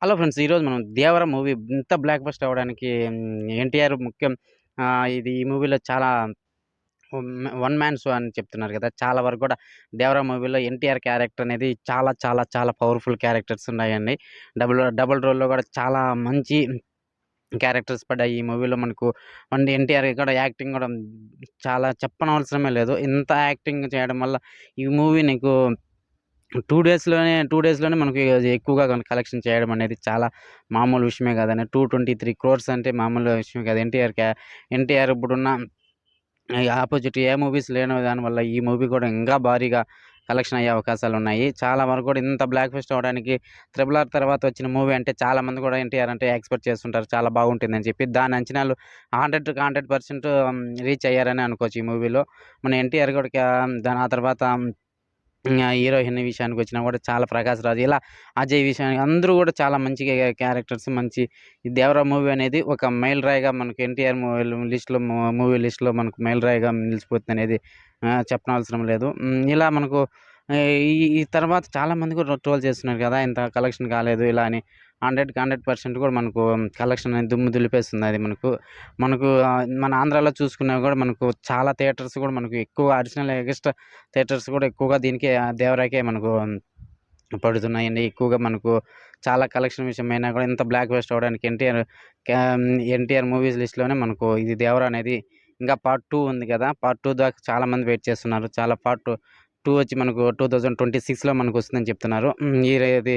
Hello friends. ఈరోజు మనం 'దేవర' movie ఇంత బ్లాక్ బస్టర్ అవ్వడానికి ఎన్టీఆర్ ముఖ్యం. ఈ మూవీలో చాలా వన్ మ్యాన్ షో అని చెప్తున్నారు కదా! చాలా వరకు కూడా 'దేవర' మూవీలో ఎన్టీఆర్ క్యారెక్టర్ అనేది చాలా చాలా చాలా పవర్‌ఫుల్ క్యారెక్టర్స్ ఉన్నాయండి. డబుల్ డబుల్ రోల్‌లో కూడా చాలా మంచి క్యారెక్టర్స్ పడ్డాయి ఈ మూవీలో మనకు. అండ్ ఎన్టీఆర్ కూడా యాక్టింగ్ కూడా చాలా చెప్పనవసరమే లేదు. ఇంత యాక్టింగ్ చేయడం వల్ల ఈ మూవీ నీకు 2 డేస్‌లోనే మనకి అది ఎక్కువగా కలెక్షన్ చేయడం అనేది చాలా మామూలు విషయమే కాదండి. 223 క్రోర్స్ అంటే మామూలు విషయం కాదు. ఎన్టీఆర్ ఇప్పుడున్న అపోజిట్ ఏ మూవీస్ లేని దానివల్ల ఈ మూవీ కూడా ఇంకా భారీగా కలెక్షన్ అయ్యే అవకాశాలున్నాయి. చాలా వరకు కూడా ఇంత బ్లాక్ బస్టర్ అవ్వడానికి 'త్రిబుల్ ఆర్' తర్వాత వచ్చిన మూవీ అంటే చాలా మంది కూడా ఎన్టీఆర్ అంటే ఎక్స్‌పెక్ట్ చేస్తుంటారు. చాలా బాగుంటుందని చెప్పి. దాని అంచనాలు 100కి 100% రీచ్ అయ్యారనే అనుకోవచ్చు ఈ మూవీలో. మన ఎన్టీఆర్ కూడా దాని ఆ తర్వాత హీరోయిన్ విషయానికొచ్చినా కూడా చాలా 'ప్రకాష్ రాజ్' ఇలా అజయ్ విషయానికి అందరూ కూడా చాలా మంచిగా క్యారెక్టర్స్ మంచి ఈ 'దేవరా' మూవీ అనేది ఒక మైలురాయిగా మనకు ఎన్టీఆర్ మూవీ లిస్ట్‌లో మనకు మైలురాయిగా నిలిచిపోతుందనేది చెప్పనవసరం లేదు. ఇలా మనకు ఈ ఈ తర్వాత చాలా మంది కూడా ట్రోల్ చేస్తున్నారు కదా! ఇంత కలెక్షన్ కాలేదు ఇలా అని. 100కి 100% కూడా మనకు కలెక్షన్ అనేది దుమ్ము దులిపేస్తుంది అది మనకు. మన ఆంధ్రాలో చూసుకున్నా కూడా మనకు చాలా థియేటర్స్ కూడా మనకు ఎక్కువ అడిషనల్ ఎగస్ట్రా థియేటర్స్ కూడా ఎక్కువగా దీనికే 'దేవరా'కే మనకు పడుతున్నాయండి. ఎక్కువగా మనకు చాలా కలెక్షన్ విషయమైనా కూడా ఇంత బ్లాక్ బస్టర్ అవ్వడానికి ఎన్టీఆర్ మూవీస్ లిస్ట్‌లోనే మనకు ఇది 'దేవరా' అనేది ఇంకా పార్ట్ 2 ఉంది కదా! పార్ట్ 2 దాకా చాలా మంది వెయిట్ చేస్తున్నారు. పార్ట్ 2 వచ్చి మనకు 2026లో మనకొస్తుందని చెప్తున్నారు. ఇది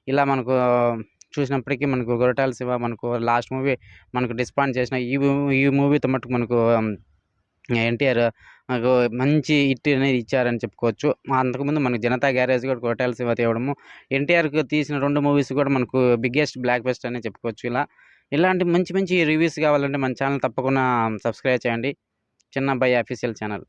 ఇలా మనకు చూసినప్పటికీ మనకు 'కొరటాల శివ' మనకు లాస్ట్ మూవీ మనకు డిసప్పాయింట్ చేసిన ఈ మూవీతో మట్టుకు మనకు ఎన్టీఆర్ నాకు మంచి హిట్ అనేది ఇచ్చారని చెప్పుకోవచ్చు. అంతకుముందు మనకు 'జనతా గ్యారేజ్' కూడా 'కొరటాల శివ' తేవడము, ఎన్టీఆర్‌కి తీసిన 2 మూవీస్ కూడా మనకు బిగ్గెస్ట్ బ్లాక్ బస్టర్ అనే చెప్పుకోవచ్చు. ఇలాంటి మంచి మంచి రివ్యూస్ కావాలంటే మన ఛానల్ తప్పకుండా సబ్స్క్రైబ్ చేయండి. చిన్నబ్బాయి అఫీషియల్ ఛానల్.